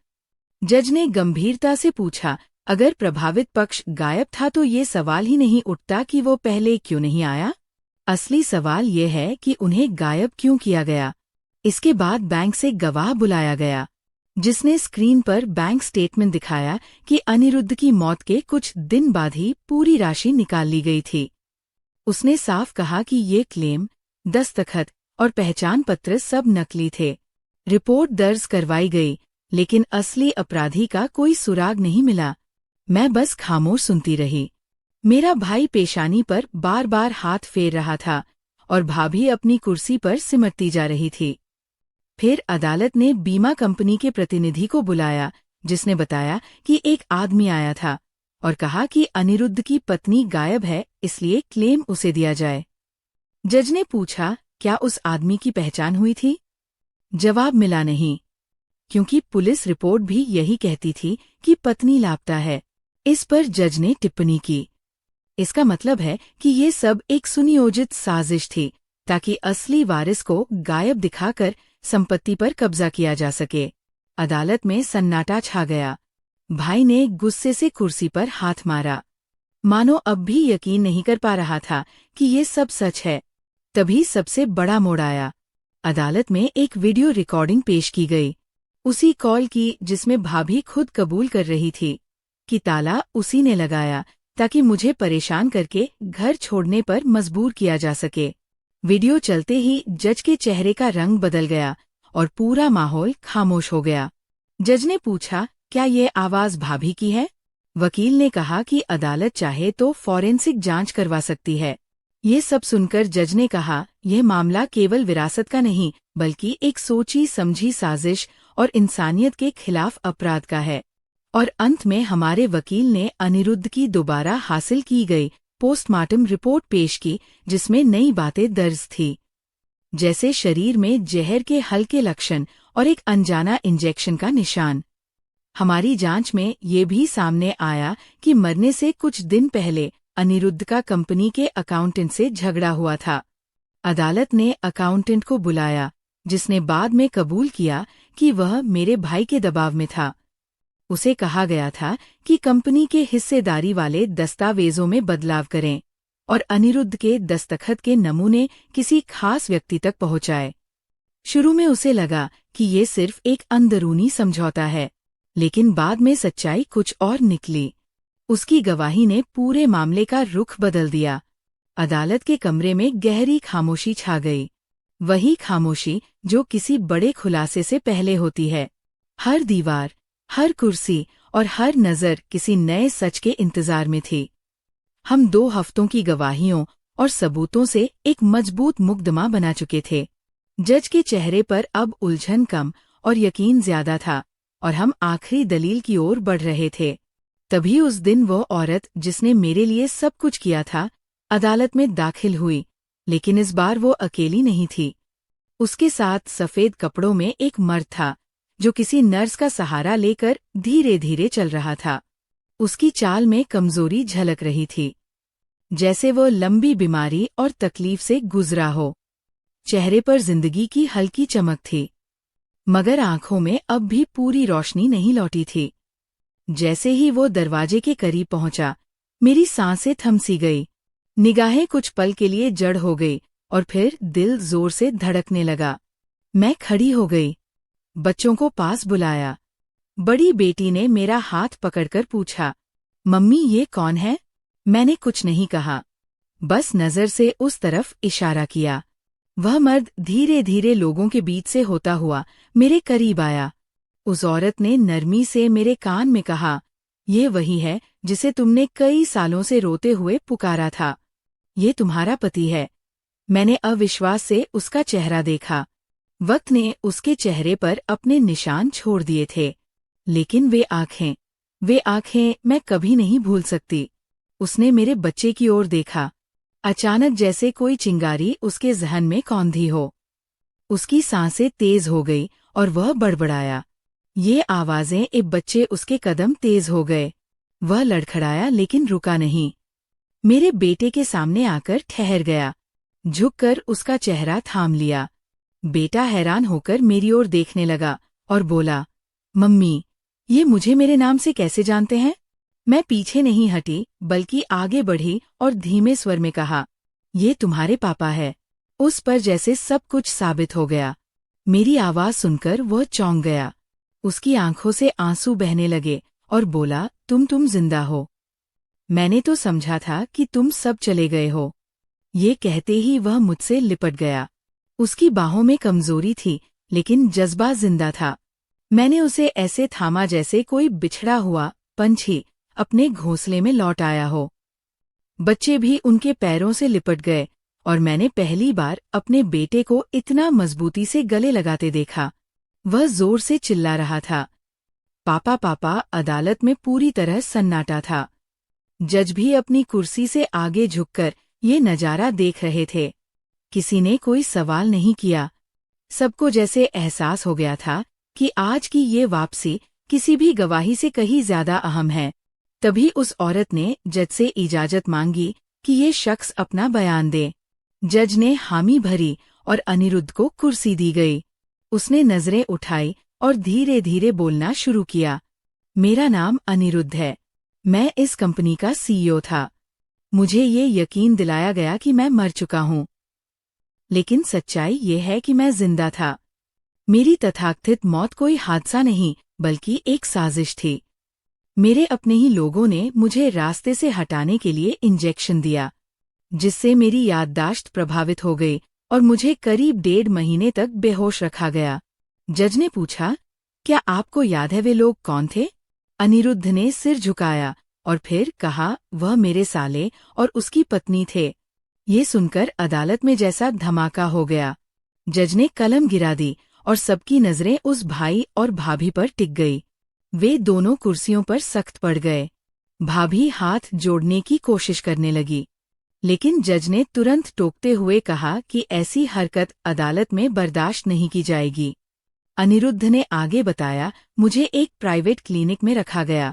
जज ने गंभीरता से पूछा, अगर प्रभावित पक्ष गायब था तो ये सवाल ही नहीं उठता कि वो पहले क्यों नहीं आया। असली सवाल ये है कि उन्हें गायब क्यों किया गया। इसके बाद बैंक से गवाह बुलाया गया, जिसने स्क्रीन पर बैंक स्टेटमेंट दिखाया कि अनिरुद्ध की मौत के कुछ दिन बाद ही पूरी राशि निकाल ली गई थी। उसने साफ कहा कि ये क्लेम, दस्तखत और पहचान पत्र सब नकली थे। रिपोर्ट दर्ज करवाई गई, लेकिन असली अपराधी का कोई सुराग नहीं मिला। मैं बस खामोश सुनती रही। मेरा भाई पेशानी पर बार बार हाथ फेर रहा था और भाभी अपनी कुर्सी पर सिमटती जा रही थी। फिर अदालत ने बीमा कंपनी के प्रतिनिधि को बुलाया, जिसने बताया कि एक आदमी आया था और कहा कि अनिरुद्ध की पत्नी गायब है, इसलिए क्लेम उसे दिया जाए। जज ने पूछा, क्या उस आदमी की पहचान हुई थी? जवाब मिला नहीं, क्योंकि पुलिस रिपोर्ट भी यही कहती थी कि पत्नी लापता है। इस पर जज ने टिप्पणी की, इसका मतलब है कि ये सब एक सुनियोजित साजिश थी ताकि असली वारिस को गायब दिखाकर संपत्ति पर कब्जा किया जा सके। अदालत में सन्नाटा छा गया। भाई ने गुस्से से कुर्सी पर हाथ मारा, मानो अब भी यकीन नहीं कर पा रहा था कि ये सब सच है। तभी सबसे बड़ा मोड़ आया। अदालत में एक वीडियो रिकॉर्डिंग पेश की गई, उसी कॉल की जिसमें भाभी खुद कबूल कर रही थी कि ताला उसी ने लगाया ताकि मुझे परेशान करके घर छोड़ने पर मजबूर किया जा सके। वीडियो चलते ही जज के चेहरे का रंग बदल गया और पूरा माहौल खामोश हो गया। जज ने पूछा, क्या ये आवाज भाभी की है? वकील ने कहा कि अदालत चाहे तो फॉरेंसिक जांच करवा सकती है। ये सब सुनकर जज ने कहा, यह मामला केवल विरासत का नहीं बल्कि एक सोची समझी साजिश और इंसानियत के खिलाफ अपराध का है। और अंत में हमारे वकील ने अनिरुद्ध की दोबारा हासिल की गई पोस्टमार्टम रिपोर्ट पेश की, जिसमें नई बातें दर्ज थी, जैसे शरीर में जहर के हल्के लक्षण और एक अनजाना इंजेक्शन का निशान। हमारी जांच में ये भी सामने आया कि मरने से कुछ दिन पहले अनिरुद्ध का कंपनी के अकाउंटेंट से झगड़ा हुआ था। अदालत ने अकाउंटेंट को बुलाया, जिसने बाद में कबूल किया कि वह मेरे भाई के दबाव में था। उसे कहा गया था कि कंपनी के हिस्सेदारी वाले दस्तावेजों में बदलाव करें और अनिरुद्ध के दस्तखत के नमूने किसी खास व्यक्ति तक पहुंचाए। शुरू में उसे लगा कि ये सिर्फ एक अंदरूनी समझौता है, लेकिन बाद में सच्चाई कुछ और निकली। उसकी गवाही ने पूरे मामले का रुख बदल दिया। अदालत के कमरे में गहरी खामोशी छा गई। वही खामोशी जो किसी बड़े खुलासे से पहले होती है। हर दीवार, हर कुर्सी और हर नज़र किसी नए सच के इंतजार में थी। हम 2 हफ्तों की गवाहियों और सबूतों से एक मजबूत मुकदमा बना चुके थे। जज के चेहरे पर अब उलझन कम और यकीन ज्यादा था, और हम आखिरी दलील की ओर बढ़ रहे थे। तभी उस दिन वो औरत जिसने मेरे लिए सब कुछ किया था, अदालत में दाखिल हुई, लेकिन इस बार वो अकेली नहीं थी। उसके साथ सफेद कपड़ों में एक मर्द था, जो किसी नर्स का सहारा लेकर धीरे धीरे चल रहा था। उसकी चाल में कमजोरी झलक रही थी, जैसे वो लंबी बीमारी और तकलीफ से गुजरा हो। चेहरे पर जिंदगी की हल्की चमक थी, मगर आंखों में अब भी पूरी रोशनी नहीं लौटी थी। जैसे ही वो दरवाजे के करीब पहुंचा, मेरी सांसें थम सी गई, निगाहें कुछ पल के लिए जड़ हो गई, और फिर दिल जोर से धड़कने लगा। मैं खड़ी हो गई, बच्चों को पास बुलाया। बड़ी बेटी ने मेरा हाथ पकड़कर पूछा, मम्मी ये कौन है? मैंने कुछ नहीं कहा, बस नजर से उस तरफ इशारा किया। वह मर्द धीरे धीरे लोगों के बीच से होता हुआ मेरे करीब आया। उस औरत ने नरमी से मेरे कान में कहा, ये वही है जिसे तुमने कई सालों से रोते हुए पुकारा था। ये तुम्हारा पति है। मैंने अविश्वास से उसका चेहरा देखा। वक्त ने उसके चेहरे पर अपने निशान छोड़ दिए थे, लेकिन वे आंखें मैं कभी नहीं भूल सकती। उसने मेरे बच्चे की ओर देखा, अचानक जैसे कोई चिंगारी उसके जहन में कौंधी हो। उसकी सांसें तेज हो गई और वह बड़बड़ाया। ये आवाजें ए बच्चे उसके कदम तेज हो गए। वह लड़खड़ाया लेकिन रुका नहीं। मेरे बेटे के सामने आकर ठहर गया, झुककर उसका चेहरा थाम लिया। बेटा हैरान होकर मेरी ओर देखने लगा और बोला, मम्मी, ये मुझे मेरे नाम से कैसे जानते हैं? मैं पीछे नहीं हटी, बल्कि आगे बढ़ी और धीमे स्वर में कहा, ये तुम्हारे पापा है। उस पर जैसे सब कुछ साबित हो गया। मेरी आवाज सुनकर वह चौंक गया। उसकी आंखों से आंसू बहने लगे और बोला, तुम जिंदा हो। मैंने तो समझा था कि तुम सब चले गए हो। ये कहते ही वह मुझसे लिपट गया। उसकी बाहों में कमजोरी थी, लेकिन जज्बा जिंदा था। मैंने उसे ऐसे थामा जैसे कोई बिछड़ा हुआ पंछी अपने घोंसले में लौट आया हो। बच्चे भी उनके पैरों से लिपट गए, और मैंने पहली बार अपने बेटे को इतना मजबूती से गले लगाते देखा। वह जोर से चिल्ला रहा था, पापा पापा। अदालत में पूरी तरह सन्नाटा था। जज भी अपनी कुर्सी से आगे झुककर ये नजारा देख रहे थे। किसी ने कोई सवाल नहीं किया। सबको जैसे एहसास हो गया था कि आज की ये वापसी किसी भी गवाही से कहीं ज्यादा अहम है। तभी उस औरत ने जज से इजाजत मांगी कि ये शख्स अपना बयान दे। जज ने हामी भरी और अनिरुद्ध को कुर्सी दी गई। उसने नजरें उठाई और धीरे धीरे बोलना शुरू किया। मेरा नाम अनिरुद्ध है। मैं इस कंपनी का सीईओ था। मुझे ये यकीन दिलाया गया कि मैं मर चुका हूँ, लेकिन सच्चाई ये है कि मैं जिंदा था। मेरी तथाकथित मौत कोई हादसा नहीं, बल्कि एक साजिश थी। मेरे अपने ही लोगों ने मुझे रास्ते से हटाने के लिए इंजेक्शन दिया, जिससे मेरी याददाश्त प्रभावित हो गई और मुझे करीब 1.5 महीने तक बेहोश रखा गया। जज ने पूछा, क्या आपको याद है वे लोग कौन थे? अनिरुद्ध ने सिर झुकाया और फिर कहा, वह मेरे साले और उसकी पत्नी थे। ये सुनकर अदालत में जैसा धमाका हो गया। जज ने कलम गिरा दी और सबकी नजरें उस भाई और भाभी पर टिक गई। वे दोनों कुर्सियों पर सख्त पड़ गए। भाभी हाथ जोड़ने की कोशिश करने लगी, लेकिन जज ने तुरंत टोकते हुए कहा कि ऐसी हरकत अदालत में बर्दाश्त नहीं की जाएगी। अनिरुद्ध ने आगे बताया, मुझे एक प्राइवेट क्लिनिक में रखा गया,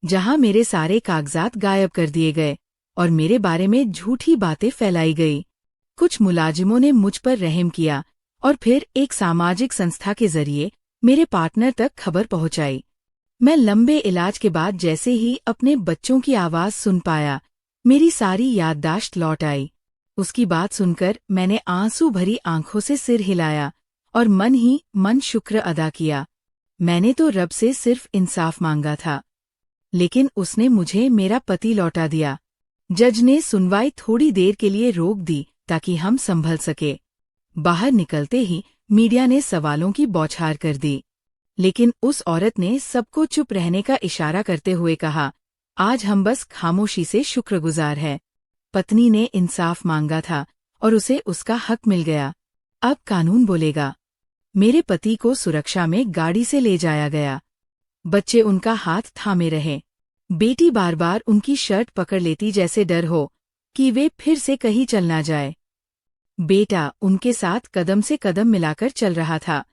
जहां मेरे सारे कागजात गायब कर दिए गए और मेरे बारे में झूठी बातें फैलाई गई। कुछ मुलाजिमों ने मुझ पर रहम किया और फिर एक सामाजिक संस्था के जरिए मेरे पार्टनर तक खबर पहुंचाई। मैं लंबे इलाज के बाद जैसे ही अपने बच्चों की आवाज सुन पाया, मेरी सारी याददाश्त लौट आई। उसकी बात सुनकर मैंने आंसू भरी आंखों से सिर हिलाया और मन ही मन शुक्र अदा किया। मैंने तो रब से सिर्फ इंसाफ मांगा था, लेकिन उसने मुझे मेरा पति लौटा दिया। जज ने सुनवाई थोड़ी देर के लिए रोक दी ताकि हम संभल सके। बाहर निकलते ही मीडिया ने सवालों की बौछार कर दी, लेकिन उस औरत ने सबको चुप रहने का इशारा करते हुए कहा, आज हम बस खामोशी से शुक्रगुजार हैं। पत्नी ने इंसाफ मांगा था और उसे उसका हक मिल गया। अब कानून बोलेगा। मेरे पति को सुरक्षा में गाड़ी से ले जाया गया। बच्चे उनका हाथ थामे रहे। बेटी बार बार उनकी शर्ट पकड़ लेती जैसे डर हो कि वे फिर से कहीं चल ना जाए। बेटा उनके साथ कदम से कदम मिलाकर चल रहा था,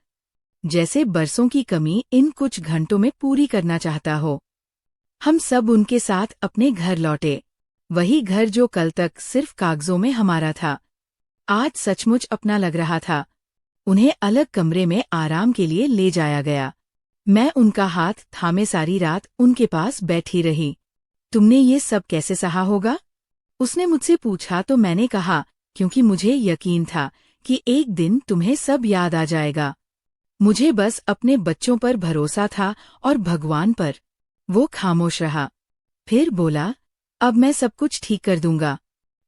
जैसे बरसों की कमी इन कुछ घंटों में पूरी करना चाहता हो। हम सब उनके साथ अपने घर लौटे, वही घर जो कल तक सिर्फ कागजों में हमारा था, आज सचमुच अपना लग रहा था। उन्हें अलग कमरे में आराम के लिए ले जाया गया। मैं उनका हाथ थामे सारी रात उनके पास बैठी रही। तुमने ये सब कैसे सहा होगा? उसने मुझसे पूछा तो मैंने कहा, क्योंकि मुझे यकीन था कि एक दिन तुम्हें सब याद आ जाएगा। मुझे बस अपने बच्चों पर भरोसा था और भगवान पर। वो खामोश रहा, फिर बोला, अब मैं सब कुछ ठीक कर दूंगा।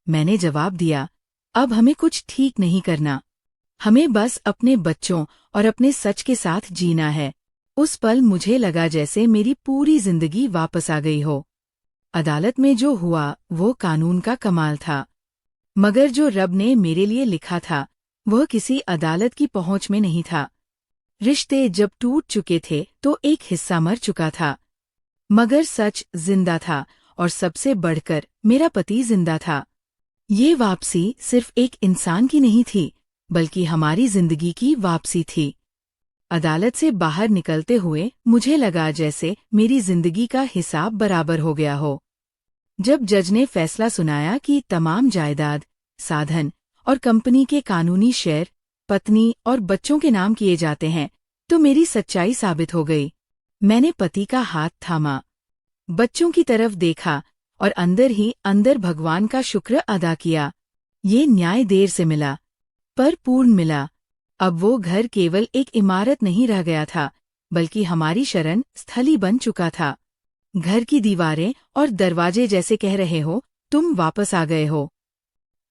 मैंने जवाब दिया, अब हमें कुछ ठीक नहीं करना, हमें बस अपने बच्चों और अपने सच के साथ जीना है। उस पल मुझे लगा जैसे मेरी पूरी जिंदगी वापस आ गई हो। अदालत में जो हुआ वो कानून का कमाल था, मगर जो रब ने मेरे लिए लिखा था वह किसी अदालत की पहुंच में नहीं था। रिश्ते जब टूट चुके थे तो एक हिस्सा मर चुका था, मगर सच जिंदा था और सबसे बढ़कर मेरा पति जिंदा था। ये वापसी सिर्फ एक इंसान की नहीं थी, बल्कि हमारी जिंदगी की वापसी थी। अदालत से बाहर निकलते हुए मुझे लगा जैसे मेरी जिंदगी का हिसाब बराबर हो गया हो। जब जज ने फैसला सुनाया कि तमाम जायदाद, साधन और कंपनी के कानूनी शेयर पत्नी और बच्चों के नाम किए जाते हैं, तो मेरी सच्चाई साबित हो गई। मैंने पति का हाथ थामा, बच्चों की तरफ देखा और अंदर ही अंदर भगवान का शुक्र अदा किया। ये न्याय देर से मिला, पर पूर्ण मिला। अब वो घर केवल एक इमारत नहीं रह गया था, बल्कि हमारी शरण स्थली बन चुका था। घर की दीवारें और दरवाजे जैसे कह रहे हो, तुम वापस आ गए हो।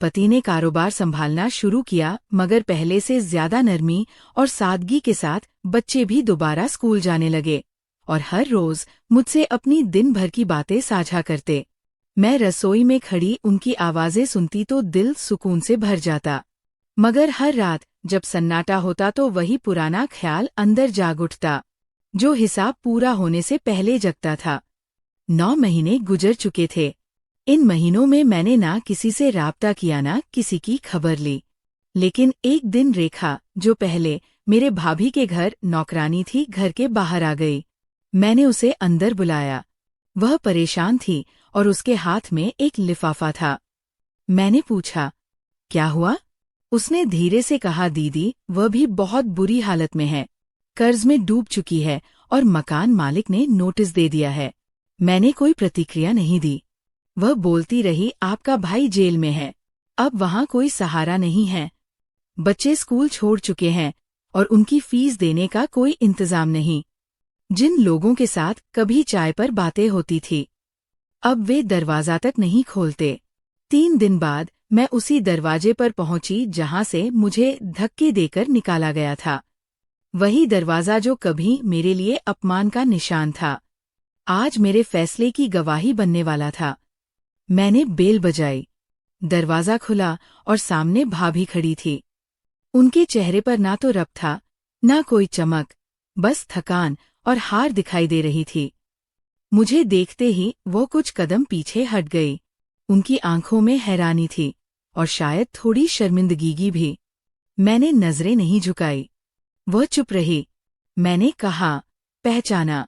पति ने कारोबार संभालना शुरू किया, मगर पहले से ज्यादा नरमी और सादगी के साथ बच्चे भी दोबारा स्कूल जाने लगे और हर रोज मुझसे अपनी दिन भर की बातें साझा करते। मैं रसोई में खड़ी उनकी आवाजें सुनती तो दिल सुकून से भर जाता, मगर हर रात जब सन्नाटा होता तो वही पुराना ख्याल अंदर जाग उठता, जो हिसाब पूरा होने से पहले जगता था। 9 महीने गुजर चुके थे। इन महीनों में मैंने ना किसी से राब्ता किया, ना किसी की खबर ली। लेकिन एक दिन रेखा, जो पहले मेरे भाभी के घर नौकरानी थी, घर के बाहर आ गई। मैंने उसे अंदर बुलाया। वह परेशान थी और उसके हाथ में एक लिफाफा था। मैंने पूछा, क्या हुआ? उसने धीरे से कहा, दीदी, वह भी बहुत बुरी हालत में है, कर्ज में डूब चुकी है और मकान मालिक ने नोटिस दे दिया है। मैंने कोई प्रतिक्रिया नहीं दी। वह बोलती रही, आपका भाई जेल में है, अब वहां कोई सहारा नहीं है, बच्चे स्कूल छोड़ चुके हैं और उनकी फीस देने का कोई इंतजाम नहीं। जिन लोगों के साथ कभी चाय पर बातें होती थी, अब वे दरवाजा तक नहीं खोलते। 3 दिन बाद मैं उसी दरवाजे पर पहुंची जहां से मुझे धक्के देकर निकाला गया था। वही दरवाजा जो कभी मेरे लिए अपमान का निशान था, आज मेरे फैसले की गवाही बनने वाला था। मैंने बेल बजाई, दरवाजा खुला और सामने भाभी खड़ी थी। उनके चेहरे पर ना तो रब था, ना कोई चमक, बस थकान और हार दिखाई दे रही थी। मुझे देखते ही वो कुछ कदम पीछे हट गई। उनकी आंखों में हैरानी थी और शायद थोड़ी शर्मिंदगी भी। मैंने नजरें नहीं झुकाई। वह चुप रही। मैंने कहा, पहचाना?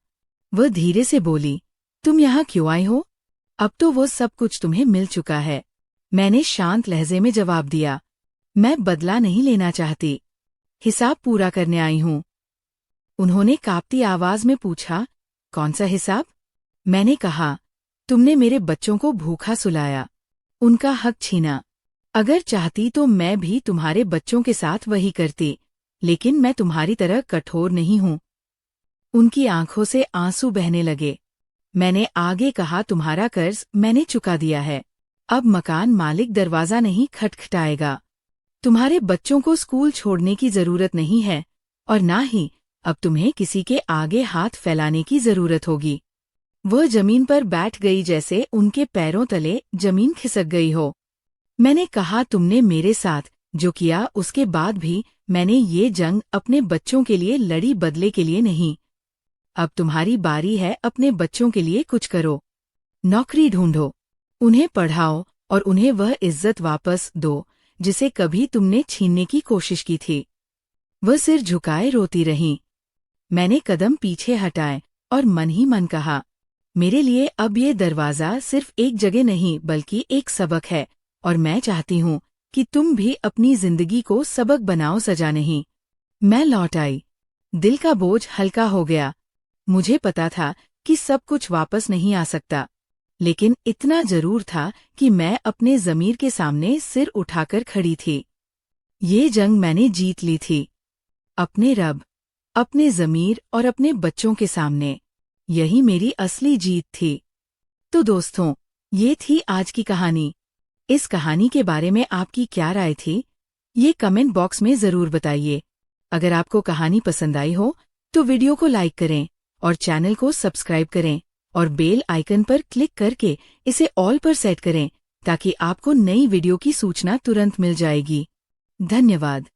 वह धीरे से बोली, तुम यहाँ क्यों आई हो? अब तो वो सब कुछ तुम्हें मिल चुका है। मैंने शांत लहजे में जवाब दिया, मैं बदला नहीं लेना चाहती, हिसाब पूरा करने आई हूँ। उन्होंने कांपती आवाज में पूछा, कौन सा हिसाब? मैंने कहा, तुमने मेरे बच्चों को भूखा सुलाया, उनका हक छीना। अगर चाहती तो मैं भी तुम्हारे बच्चों के साथ वही करती, लेकिन मैं तुम्हारी तरह कठोर नहीं हूँ। उनकी आंखों से आंसू बहने लगे। मैंने आगे कहा, तुम्हारा कर्ज मैंने चुका दिया है, अब मकान मालिक दरवाजा नहीं खटखटाएगा। तुम्हारे बच्चों को स्कूल छोड़ने की जरूरत नहीं है और ना ही अब तुम्हें किसी के आगे हाथ फैलाने की जरूरत होगी। वह जमीन पर बैठ गई जैसे उनके पैरों तले जमीन खिसक गई हो। मैंने कहा, तुमने मेरे साथ जो किया उसके बाद भी मैंने ये जंग अपने बच्चों के लिए लड़ी, बदले के लिए नहीं। अब तुम्हारी बारी है, अपने बच्चों के लिए कुछ करो। नौकरी ढूंढो, उन्हें पढ़ाओ और उन्हें वह इज्जत वापस दो जिसे कभी तुमने छीनने की कोशिश की थी। वह सिर झुकाए रोती रही। मैंने कदम पीछे हटाए और मन ही मन कहा, मेरे लिए अब ये दरवाज़ा सिर्फ एक जगह नहीं बल्कि एक सबक है, और मैं चाहती हूँ कि तुम भी अपनी जिंदगी को सबक बनाओ, सजा नहीं। मैं लौट आई। दिल का बोझ हल्का हो गया। मुझे पता था कि सब कुछ वापस नहीं आ सकता, लेकिन इतना जरूर था कि मैं अपने ज़मीर के सामने सिर उठाकर खड़ी थी। ये जंग मैंने जीत ली थी, अपने रब, अपने ज़मीर और अपने बच्चों के सामने। यही मेरी असली जीत थी। तो दोस्तों, ये थी आज की कहानी। इस कहानी के बारे में आपकी क्या राय थी, ये कमेंट बॉक्स में ज़रूर बताइए। अगर आपको कहानी पसंद आई हो तो वीडियो को लाइक करें और चैनल को सब्सक्राइब करें और बेल आइकन पर क्लिक करके इसे ऑल पर सेट करें ताकि आपको नई वीडियो की सूचना तुरंत मिल जाएगी। धन्यवाद।